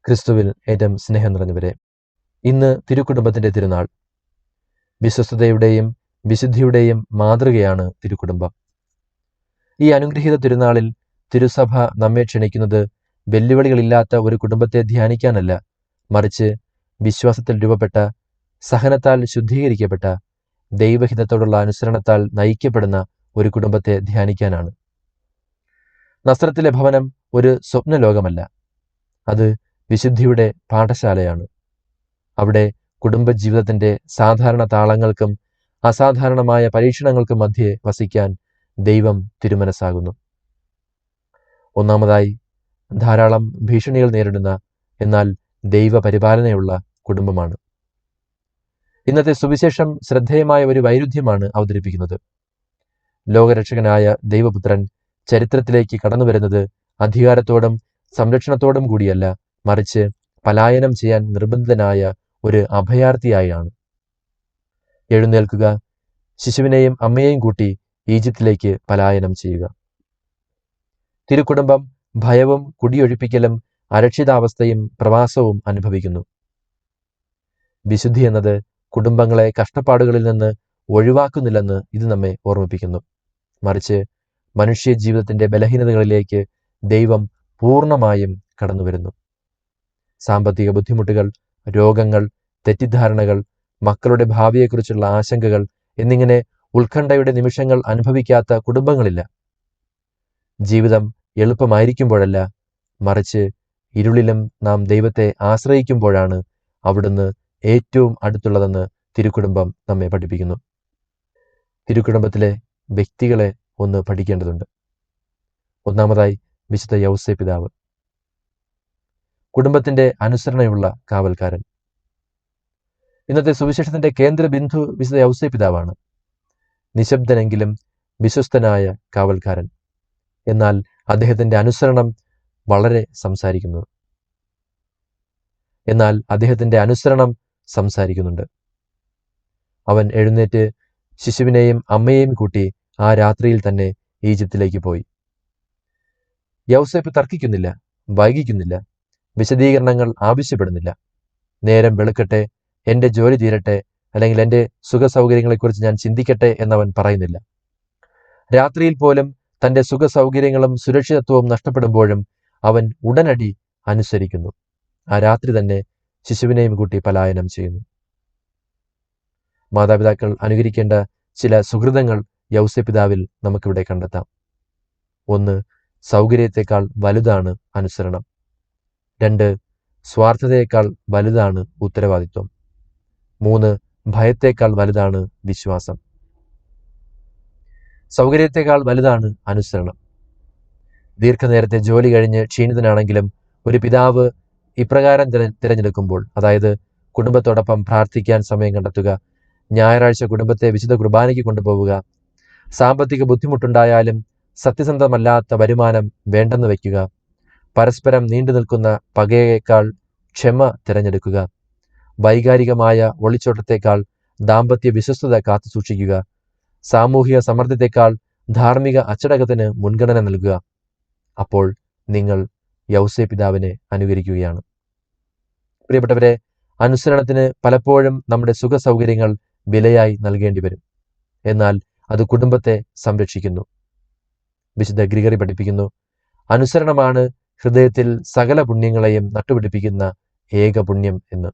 ക്രിസ്തുവിൽ ഏറ്റവും സ്നേഹം നിറഞ്ഞവരെ, ഇന്ന് തിരുക്കുടുംബത്തിന്റെ തിരുനാൾ. വിശ്വസ്തതയുടെയും വിശുദ്ധിയുടെയും മാതൃകയാണ് തിരുക്കുടുംബം. ഈ അനുഗ്രഹീത തിരുനാളിൽ തിരുസഭ നമ്മെ ക്ഷണിക്കുന്നത് വെല്ലുവിളികളില്ലാത്ത ഒരു കുടുംബത്തെ ധ്യാനിക്കാനല്ല, മറിച്ച് വിശ്വാസത്തിൽ രൂപപ്പെട്ട, സഹനത്താൽ ശുദ്ധീകരിക്കപ്പെട്ട, ദൈവഹിതത്തോടുള്ള അനുസരണത്താൽ നയിക്കപ്പെടുന്ന ഒരു കുടുംബത്തെ ധ്യാനിക്കാനാണ്. നസ്രത്തിലെ ഭവനം ഒരു സ്വപ്നലോകമല്ല, അത് വിശുദ്ധിയുടെ പാഠശാലയാണ്. അവിടെ കുടുംബജീവിതത്തിന്റെ സാധാരണ താളങ്ങൾക്കും അസാധാരണമായ പരീക്ഷണങ്ങൾക്കും മധ്യേ വസിക്കാൻ ദൈവം തിരുമനസ്സാകുന്നു. ഒന്നാമതായി, ധാരാളം ഭീഷണികൾ നേരിടുന്ന എന്നാൽ ദൈവപരിപാലനയുള്ള കുടുംബമാണ്. ഇന്നത്തെ സുവിശേഷം ശ്രദ്ധേയമായ ഒരു വൈരുദ്ധ്യമാണ് അവതരിപ്പിക്കുന്നത്. ലോകരക്ഷകനായ ദൈവപുത്രൻ ചരിത്രത്തിലേക്ക് കടന്നു വരുന്നത് അധികാരത്തോടും സംരക്ഷണത്തോടും കൂടിയല്ല, മറിച്ച് പലായനം ചെയ്യാൻ നിർബന്ധിതനായ ഒരു അഭയാർത്ഥിയായാണ്. എഴുന്നേൽക്കുക, ശിശുവിനെയും അമ്മയെയും കൂട്ടി ഈജിപ്തിലേക്ക് പലായനം ചെയ്യുക. തിരുക്കുടുംബം ഭയവും കുടിയൊഴിപ്പിക്കലും അരക്ഷിതാവസ്ഥയും പ്രവാസവും അനുഭവിക്കുന്നു. വിശുദ്ധി എന്നത് കുടുംബങ്ങളെ കഷ്ടപ്പാടുകളിൽ നിന്ന് ഒഴിവാക്കുന്നില്ലെന്ന് ഇത് നമ്മെ ഓർമ്മിപ്പിക്കുന്നു. മറിച്ച് മനുഷ്യ ജീവിതത്തിന്റെ ബലഹീനതകളിലേക്ക് ദൈവം പൂർണ്ണമായും കടന്നുവരുന്നു. സാമ്പത്തിക ബുദ്ധിമുട്ടുകൾ, രോഗങ്ങൾ, തെറ്റിദ്ധാരണകൾ, മക്കളുടെ ഭാവിയെക്കുറിച്ചുള്ള ആശങ്കകൾ എന്നിങ്ങനെ ഉത്കണ്ഠയുടെ നിമിഷങ്ങൾ അനുഭവിക്കാത്ത കുടുംബങ്ങളില്ല. ജീവിതം എളുപ്പമായിരിക്കുമ്പോഴല്ല, മറിച്ച് ഇരുളിലും നാം ദൈവത്തെ ആശ്രയിക്കുമ്പോഴാണ് അവിടുന്ന് ഏറ്റവും അടുത്തുള്ളതെന്ന് തിരുക്കുടുംബം നമ്മെ പഠിപ്പിക്കുന്നു. തിരുക്കുടുംബത്തിലെ വ്യക്തികളെ ഒന്ന് പഠിക്കേണ്ടതുണ്ട്. ഒന്നാമതായി, വിശുദ്ധ യൗസേ പിതാവ്, കുടുംബത്തിന്റെ അനുസരണയുള്ള കാവൽക്കാരൻ. ഇന്നത്തെ സുവിശേഷത്തിന്റെ കേന്ദ്ര ബിന്ദു വിശുദ്ധ യൗസേ പിതാവാണ്. നിശബ്ദനെങ്കിലും വിശ്വസ്തനായ കാവൽക്കാരൻ. എന്നാൽ അദ്ദേഹത്തിന്റെ അനുസരണം വളരെ സംസാരിക്കുന്നുണ്ട്. അവൻ എഴുന്നേറ്റ് ശിശുവിനെയും അമ്മയെയും കൂട്ടി ആ രാത്രിയിൽ തന്നെ ഈജിപ്തിലേക്ക് പോയി. യൗസേപ്പ് തർക്കിക്കുന്നില്ല, വൈകിക്കുന്നില്ല, വിശദീകരണങ്ങൾ ആവശ്യപ്പെടുന്നില്ല. നേരം വെളുക്കട്ടെ, എൻ്റെ ജോലി തീരട്ടെ, അല്ലെങ്കിൽ എൻ്റെ സുഖസൗകര്യങ്ങളെക്കുറിച്ച് ഞാൻ ചിന്തിക്കട്ടെ എന്നവൻ പറയുന്നില്ല. രാത്രിയിൽ പോലും തൻ്റെ സുഖസൗകര്യങ്ങളും സുരക്ഷിതത്വവും നഷ്ടപ്പെടുമ്പോഴും അവൻ ഉടനടി അനുസരിക്കുന്നു. ആ രാത്രി തന്നെ ശിശുവിനെയും കൂട്ടി പലായനം ചെയ്യുന്നു. മാതാപിതാക്കൾ അനുകരിക്കേണ്ട ചില സുഹൃതങ്ങൾ യൗസേ പിതാവിൽ നമുക്കിവിടെ കണ്ടെത്താം. 1. സൗകര്യത്തെക്കാൾ വലുതാണ് അനുസരണം. 2. സ്വാർത്ഥതയേക്കാൾ വലുതാണ് ഉത്തരവാദിത്വം. 3. ഭയത്തേക്കാൾ വലുതാണ് വിശ്വാസം. സൗകര്യത്തെക്കാൾ വലുതാണ് അനുസരണം. ദീർഘനേരത്തെ ജോലി കഴിഞ്ഞ് ക്ഷീണിതനാണെങ്കിലും ഒരു പിതാവ് ഇപ്രകാരം തിരഞ്ഞെടുക്കുമ്പോൾ, അതായത് കുടുംബത്തോടൊപ്പം പ്രാർത്ഥിക്കാൻ സമയം കണ്ടെത്തുക, ഞായറാഴ്ച കുടുംബത്തെ വിശുദ്ധ കുർബാനയ്ക്ക് കൊണ്ടുപോവുക, സാമ്പത്തിക ബുദ്ധിമുട്ടുണ്ടായാലും സത്യസന്ധമല്ലാത്ത വരുമാനം വേണ്ടെന്ന് വയ്ക്കുക, പരസ്പരം നീണ്ടു നിൽക്കുന്ന പകയേക്കാൾ ക്ഷമ തിരഞ്ഞെടുക്കുക, വൈകാരികമായ ഒളിച്ചോട്ടത്തേക്കാൾ ദാമ്പത്യ വിശ്വസ്തത കാത്തുസൂക്ഷിക്കുക, സാമൂഹിക സമ്മർദ്ദത്തെക്കാൾ ധാർമ്മിക അച്ചടക്കത്തിന് മുൻഗണന നൽകുക. അപ്പോൾ നിങ്ങൾ യൗസേ പിതാവിനെ അനുകരിക്കുകയാണ്. പ്രിയപ്പെട്ടവരെ, അനുസരണത്തിന് പലപ്പോഴും നമ്മുടെ സുഖസൗകര്യങ്ങൾ വിലയായി നൽകേണ്ടി വരും. എന്നാൽ അത് കുടുംബത്തെ സംരക്ഷിക്കുന്നു. വിശുദ്ധ ഗ്രിഗറി പഠിപ്പിക്കുന്നു, അനുസരണമാണ് ഹൃദയത്തിൽ സകല പുണ്യങ്ങളെയും നട്ടുപിടിപ്പിക്കുന്ന ഏക പുണ്യം എന്ന്.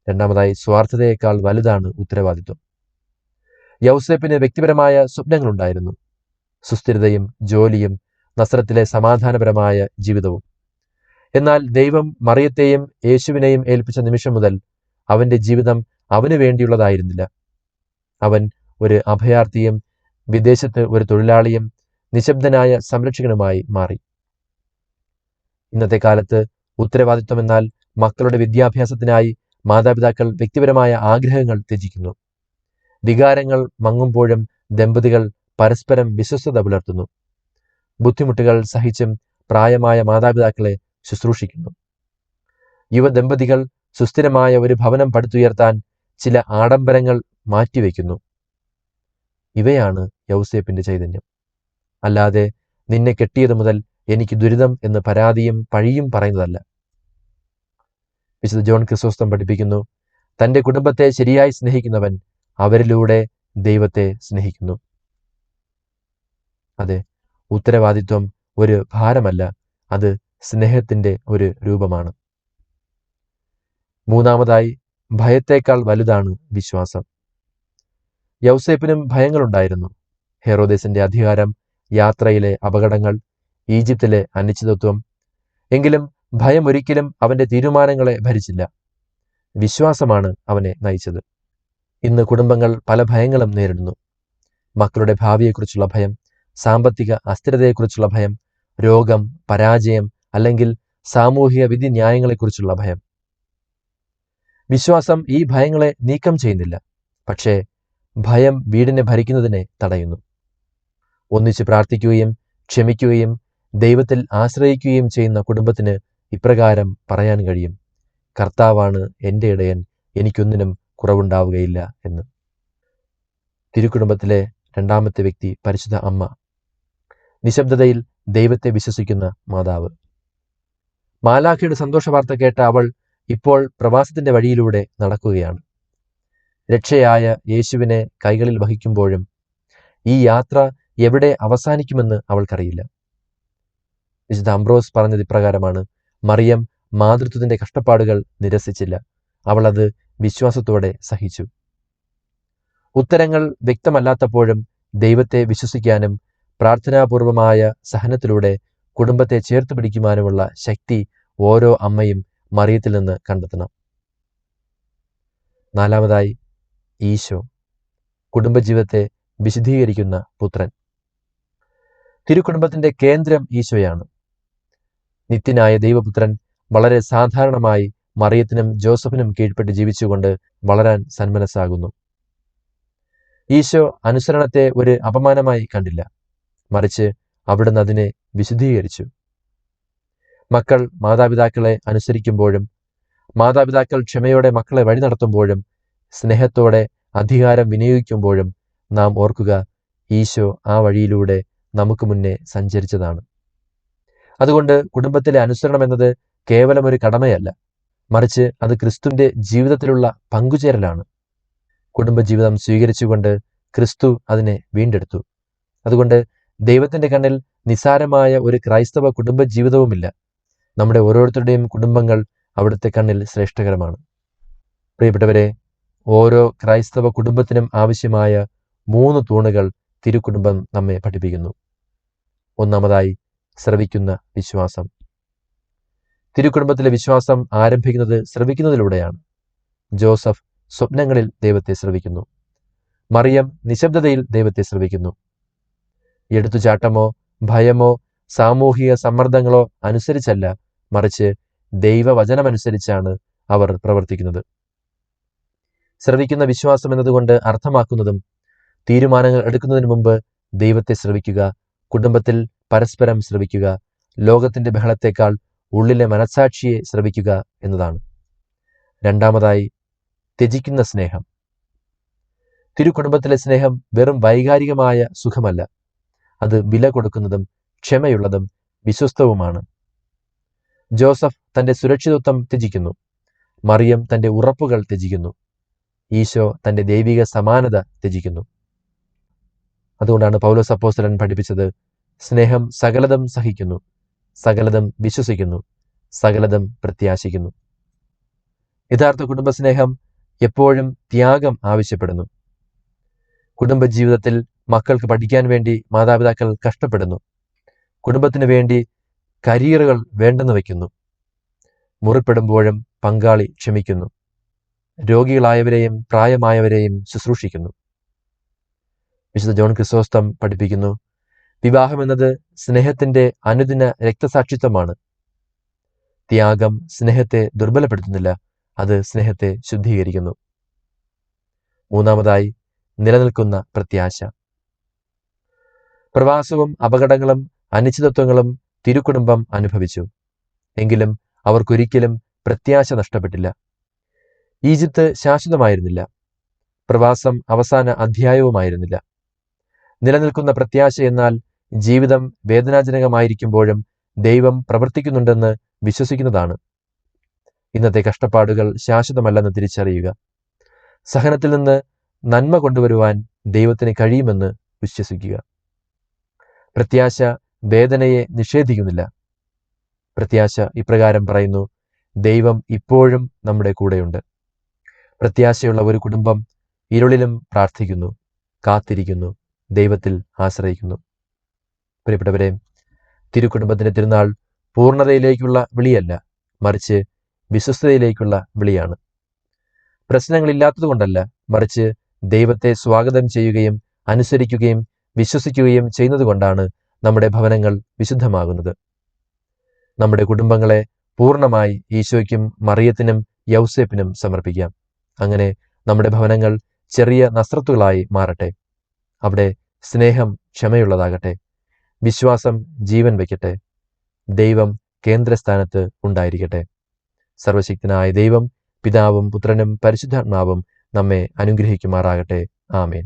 രണ്ടാമതായി, സ്വാർത്ഥതയേക്കാൾ വലുതാണ് ഉത്തരവാദിത്വം. യൗസേപ്പിന് വ്യക്തിപരമായ സ്വപ്നങ്ങളുണ്ടായിരുന്നു. സുസ്ഥിരതയും ജോലിയും നസ്രത്തിലെ സമാധാനപരമായ ജീവിതവും. എന്നാൽ ദൈവം മറിയത്തെയും യേശുവിനെയും ഏൽപ്പിച്ച നിമിഷം മുതൽ അവന്റെ ജീവിതം അവന് വേണ്ടിയുള്ളതായിരുന്നില്ല. അവൻ ഒരു അഭയാർത്ഥിയും വിദേശത്ത് ഒരു തൊഴിലാളിയും നിശബ്ദനായ സംരക്ഷകനുമായി മാറി. ഇന്നത്തെ കാലത്ത് ഉത്തരവാദിത്വം എന്നാൽ മക്കളുടെ വിദ്യാഭ്യാസത്തിനായി മാതാപിതാക്കൾ വ്യക്തിപരമായ ആഗ്രഹങ്ങൾ ത്യജിക്കുന്നു. വികാരങ്ങൾ മങ്ങുമ്പോഴും ദമ്പതികൾ പരസ്പരം വിശ്വസ്തത പുലർത്തുന്നു. ബുദ്ധിമുട്ടുകൾ സഹിച്ചും പ്രായമായ മാതാപിതാക്കളെ ശുശ്രൂഷിക്കുന്നു. യുവദമ്പതികൾ സുസ്ഥിരമായ ഒരു ഭവനം പടുത്തുയർത്താൻ ചില ആഡംബരങ്ങൾ മാറ്റിവെക്കുന്നു. ഇവയാണ് യൗസേപ്പിന്റെ ചൈതന്യം. അല്ലാതെ നിന്നെ കെട്ടിയത് മുതൽ എനിക്ക് ദുരിതം എന്ന് പരാതിയും പഴിയും പറയുന്നതല്ല. വിശുദ്ധ ജോൺ ക്രിസോസ്റ്റം പഠിപ്പിക്കുന്നു, തൻ്റെ കുടുംബത്തെ ശരിയായി സ്നേഹിക്കുന്നവൻ അവരിലൂടെ ദൈവത്തെ സ്നേഹിക്കുന്നു. അതെ, ഉത്തരവാദിത്വം ഒരു ഭാരമല്ല, അത് സ്നേഹത്തിൻ്റെ ഒരു രൂപമാണ്. മൂന്നാമതായി, ഭയത്തേക്കാൾ വലുതാണ് വിശ്വാസം. യൗസേപ്പിനും ഭയങ്ങളുണ്ടായിരുന്നു. ഹെറോദേസിന്റെ അധികാരം, യാത്രയിലെ അപകടങ്ങൾ, ഈജിപ്തിലെ അനിശ്ചിതത്വം. എങ്കിലും ഭയം ഒരിക്കലും അവന്റെ തീരുമാനങ്ങളെ ഭരിച്ചില്ല. വിശ്വാസമാണ് അവനെ നയിച്ചത്. ഇന്ന് കുടുംബങ്ങൾ പല ഭയങ്ങളും നേരിടുന്നു. മക്കളുടെ ഭാവിയെക്കുറിച്ചുള്ള ഭയം, സാമ്പത്തിക അസ്ഥിരതയെക്കുറിച്ചുള്ള ഭയം, രോഗം, പരാജയം അല്ലെങ്കിൽ സാമൂഹിക വിധി ന്യായങ്ങളെക്കുറിച്ചുള്ള ഭയം. വിശ്വാസം ഈ ഭയങ്ങളെ നീക്കം ചെയ്യുന്നില്ല, പക്ഷേ ഭയം വീടിനെ ഭരിക്കുന്നതിനെ തടയുന്നു. ഒന്നിച്ച് പ്രാർത്ഥിക്കുകയും ക്ഷമിക്കുകയും ദൈവത്തിൽ ആശ്രയിക്കുകയും ചെയ്യുന്ന കുടുംബത്തിന് ഇപ്രകാരം പറയാൻ കഴിയും: കർത്താവാണ് എൻ്റെ ഇടയൻ, എനിക്കൊന്നിനും കുറവുണ്ടാവുകയില്ല എന്ന്. തിരുക്കുടുംബത്തിലെ രണ്ടാമത്തെ വ്യക്തി പരിശുദ്ധ അമ്മ. നിശബ്ദതയിൽ ദൈവത്തെ വിശ്വസിക്കുന്ന മാതാവ്. മാലാഖയുടെ സന്തോഷ വാർത്ത കേട്ട അവൾ ഇപ്പോൾ പ്രവാസത്തിന്റെ വഴിയിലൂടെ നടക്കുകയാണ്. രക്ഷയായ യേശുവിനെ കൈകളിൽ വഹിക്കുമ്പോഴും ഈ യാത്ര എവിടെ അവസാനിക്കുമെന്ന് അവൾക്കറിയില്ല. വിശുദ്ധ അംബ്രോസ് പറഞ്ഞത് ഇപ്രകാരമാണ്: മറിയം മാതൃത്വത്തിന്റെ കഷ്ടപ്പാടുകൾ നിരസിച്ചില്ല, അവൾ അത് വിശ്വാസത്തോടെ സഹിച്ചു. ഉത്തരങ്ങൾ വ്യക്തമല്ലാത്തപ്പോഴും ദൈവത്തെ വിശ്വസിക്കാനും പ്രാർത്ഥനാപൂർവമായ സഹനത്തിലൂടെ കുടുംബത്തെ ചേർത്ത് പിടിക്കുവാനുമുള്ള ശക്തി ഓരോ അമ്മയും മറിയത്തിൽ നിന്ന് കണ്ടെത്തണം. നാലാമതായി, ഈശോ, കുടുംബജീവിതത്തെ വിശദീകരിക്കുന്ന പുത്രൻ. തിരുക്കുടുംബത്തിന്റെ കേന്ദ്രം ഈശോയാണ്. നിത്യനായ ദൈവപുത്രൻ വളരെ സാധാരണമായി മറിയത്തിനും ജോസഫിനും കീഴ്പ്പെട്ട് ജീവിച്ചുകൊണ്ട് വളരാൻ സന്മനസ്സാകുന്നു. ഈശോ അനുസരണത്തെ ഒരു അപമാനമായി കണ്ടില്ല, മറിച്ച് അവിടുന്ന് അതിനെ വിശദീകരിച്ചു. മക്കൾ മാതാപിതാക്കളെ അനുസരിക്കുമ്പോഴും മാതാപിതാക്കൾ ക്ഷമയോടെ മക്കളെ വഴി നടത്തുമ്പോഴും സ്നേഹത്തോടെ അധികാരം വിനിയോഗിക്കുമ്പോഴും നാം ഓർക്കുക, ഈശോ ആ വഴിയിലൂടെ നമുക്ക് മുന്നേ സഞ്ചരിച്ചതാണ്. അതുകൊണ്ട് കുടുംബത്തിലെ അനുസരണം എന്നത് കേവലം ഒരു കടമയല്ല, മറിച്ച് അത് ക്രിസ്തുവിന്റെ ജീവിതത്തിലുള്ള പങ്കുചേരലാണ്. കുടുംബജീവിതം സ്വീകരിച്ചുകൊണ്ട് ക്രിസ്തു അതിനെ വീണ്ടെടുത്തു. അതുകൊണ്ട് ദൈവത്തിന്റെ കണ്ണിൽ നിസാരമായ ഒരു ക്രൈസ്തവ കുടുംബജീവിതവുമില്ല. നമ്മുടെ ഓരോരുത്തരുടെയും കുടുംബങ്ങൾ അവിടുത്തെ കണ്ണിൽ ശ്രേഷ്ഠകരമാണ്. പ്രിയപ്പെട്ടവരെ, ഓരോ ക്രൈസ്തവ കുടുംബത്തിനും ആവശ്യമായ 3 തൂണുകൾ തിരുക്കുടുംബം നമ്മെ പഠിപ്പിക്കുന്നു. ഒന്നാമതായി, ശ്രവിക്കുന്ന വിശ്വാസം. തിരുക്കുടുംബത്തിലെ വിശ്വാസം ആരംഭിക്കുന്നത് ശ്രവിക്കുന്നതിലൂടെയാണ്. ജോസഫ് സ്വപ്നങ്ങളിൽ ദൈവത്തെ ശ്രവിക്കുന്നു. മറിയം നിശബ്ദതയിൽ ദൈവത്തെ ശ്രവിക്കുന്നു. എടുത്തുചാട്ടമോ ഭയമോ സാമൂഹിക സമ്മർദ്ദങ്ങളോ അനുസരിച്ചല്ല, മറിച്ച് ദൈവവചനമനുസരിച്ചാണ് അവർ പ്രവർത്തിക്കുന്നത്. ശ്രവിക്കുന്ന വിശ്വാസം എന്നതുകൊണ്ട് അർത്ഥമാക്കുന്നതും തീരുമാനങ്ങൾ എടുക്കുന്നതിന് മുമ്പ് ദൈവത്തെ ശ്രവിക്കുക, കുടുംബത്തിൽ പരസ്പരം ശ്രവിക്കുക, ലോകത്തിന്റെ ബഹളത്തെക്കാൾ ഉള്ളിലെ മനസാക്ഷിയെ ശ്രവിക്കുക എന്നതാണ്. രണ്ടാമതായി, ത്യജിക്കുന്ന സ്നേഹം. തിരുക്കുടുംബത്തിലെ സ്നേഹം വെറും വൈകാരികമായ സുഖമല്ല, അത് വില കൊടുക്കുന്നതും ക്ഷമയുള്ളതും വിശ്വസ്തവുമാണ്. ജോസഫ് തന്റെ സുരക്ഷിതത്വം ത്യജിക്കുന്നു. മറിയം തന്റെ ഉറപ്പുകൾ ത്യജിക്കുന്നു. ഈശോ തന്റെ ദൈവിക സമാനത ത്യജിക്കുന്നു. അതുകൊണ്ടാണ് പൗലോസ് അപ്പോസ്തലൻ പഠിപ്പിച്ചത്: സ്നേഹം സകലതും സഹിക്കുന്നു, സകലതും വിശ്വസിക്കുന്നു, സകലതും പ്രത്യാശിക്കുന്നു. യഥാർത്ഥ കുടുംബസ്നേഹം എപ്പോഴും ത്യാഗം ആവശ്യപ്പെടുന്നു. കുടുംബജീവിതത്തിൽ മക്കൾക്ക് പഠിക്കാൻ വേണ്ടി മാതാപിതാക്കൾ കഷ്ടപ്പെടുന്നു. കുടുംബത്തിന് വേണ്ടി കരിയറുകൾ വേണ്ടെന്ന് വയ്ക്കുന്നു. മുറിപ്പെടുമ്പോഴും പങ്കാളി ക്ഷമിക്കുന്നു. രോഗികളായവരെയും പ്രായമായവരെയും ശുശ്രൂഷിക്കുന്നു. വിശുദ്ധ ജോൺ ക്രിസോസ്റ്റം പഠിപ്പിക്കുന്നു: വിവാഹം എന്നത് സ്നേഹത്തിന്റെ അനുദിന രക്തസാക്ഷിത്വമാണ്. ത്യാഗം സ്നേഹത്തെ ദുർബലപ്പെടുത്തുന്നില്ല, അത് സ്നേഹത്തെ ശുദ്ധീകരിക്കുന്നു. മൂന്നാമതായി, നിലനിൽക്കുന്ന പ്രത്യാശ. പ്രവാസവും അപകടങ്ങളും അനിശ്ചിതത്വങ്ങളും തിരുക്കുടുംബം അനുഭവിച്ചു. എങ്കിലും അവർക്കൊരിക്കലും പ്രത്യാശ നഷ്ടപ്പെട്ടില്ല. ഈജിപ്ത് ശാശ്വതമായിരുന്നില്ല. പ്രവാസം അവസാന അധ്യായവുമായിരുന്നില്ല. നിലനിൽക്കുന്ന പ്രത്യാശ എന്നാൽ ജീവിതം വേദനാജനകമായിരിക്കുമ്പോഴും ദൈവം പ്രവർത്തിക്കുന്നുണ്ടെന്ന് വിശ്വസിക്കുന്നതാണ്. ഇന്നത്തെ കഷ്ടപ്പാടുകൾ ശാശ്വതമല്ലെന്ന് തിരിച്ചറിയുക. സഹനത്തിൽ നിന്ന് നന്മ കൊണ്ടുവരുവാൻ ദൈവത്തിന് കഴിയുമെന്ന് വിശ്വസിക്കുക. പ്രത്യാശ വേദനയെ നിഷേധിക്കുന്നില്ല. പ്രത്യാശ ഇപ്രകാരം പറയുന്നു: ദൈവം ഇപ്പോഴും നമ്മുടെ കൂടെയുണ്ട്. പ്രത്യാശയുള്ള ഒരു കുടുംബം ഇരുളിലും പ്രാർത്ഥിക്കുന്നു, കാത്തിരിക്കുന്നു, ദൈവത്തിൽ ആശ്രയിക്കുന്നു. പ്രിയപ്പെട്ടവരെ, തിരുക്കുടുംബത്തിന്റെ തിരുനാൾ പൂർണ്ണതയിലേക്കുള്ള വിളിയല്ല, മറിച്ച് വിശ്വസ്തതയിലേക്കുള്ള വിളിയാണ്. പ്രശ്നങ്ങളില്ലാത്തതുകൊണ്ടല്ല, മറിച്ച് ദൈവത്തെ സ്വാഗതം ചെയ്യുകയും അനുസരിക്കുകയും വിശ്വസിക്കുകയും ചെയ്യുന്നതുകൊണ്ടാണ് നമ്മുടെ ഭവനങ്ങൾ വിശുദ്ധമാകുന്നത്. നമ്മുടെ കുടുംബങ്ങളെ പൂർണ്ണമായി ഈശോയ്ക്കും മറിയത്തിനും യൗസേപ്പിനും സമർപ്പിക്കാം. അങ്ങനെ നമ്മുടെ ഭവനങ്ങൾ ചെറിയ നസ്രത്തുകളായി മാറട്ടെ. അവിടെ സ്നേഹം ക്ഷമയുള്ളതാകട്ടെ, വിശ്വാസം ജീവൻ വയ്ക്കട്ടെ, ദൈവം കേന്ദ്രസ്ഥാനത്ത് ഉണ്ടായിരിക്കട്ടെ. സർവശക്തനായ ദൈവം, പിതാവും പുത്രനും പരിശുദ്ധാത്മാവും നമ്മെ അനുഗ്രഹിക്കുമാറാകട്ടെ. ആമേൻ.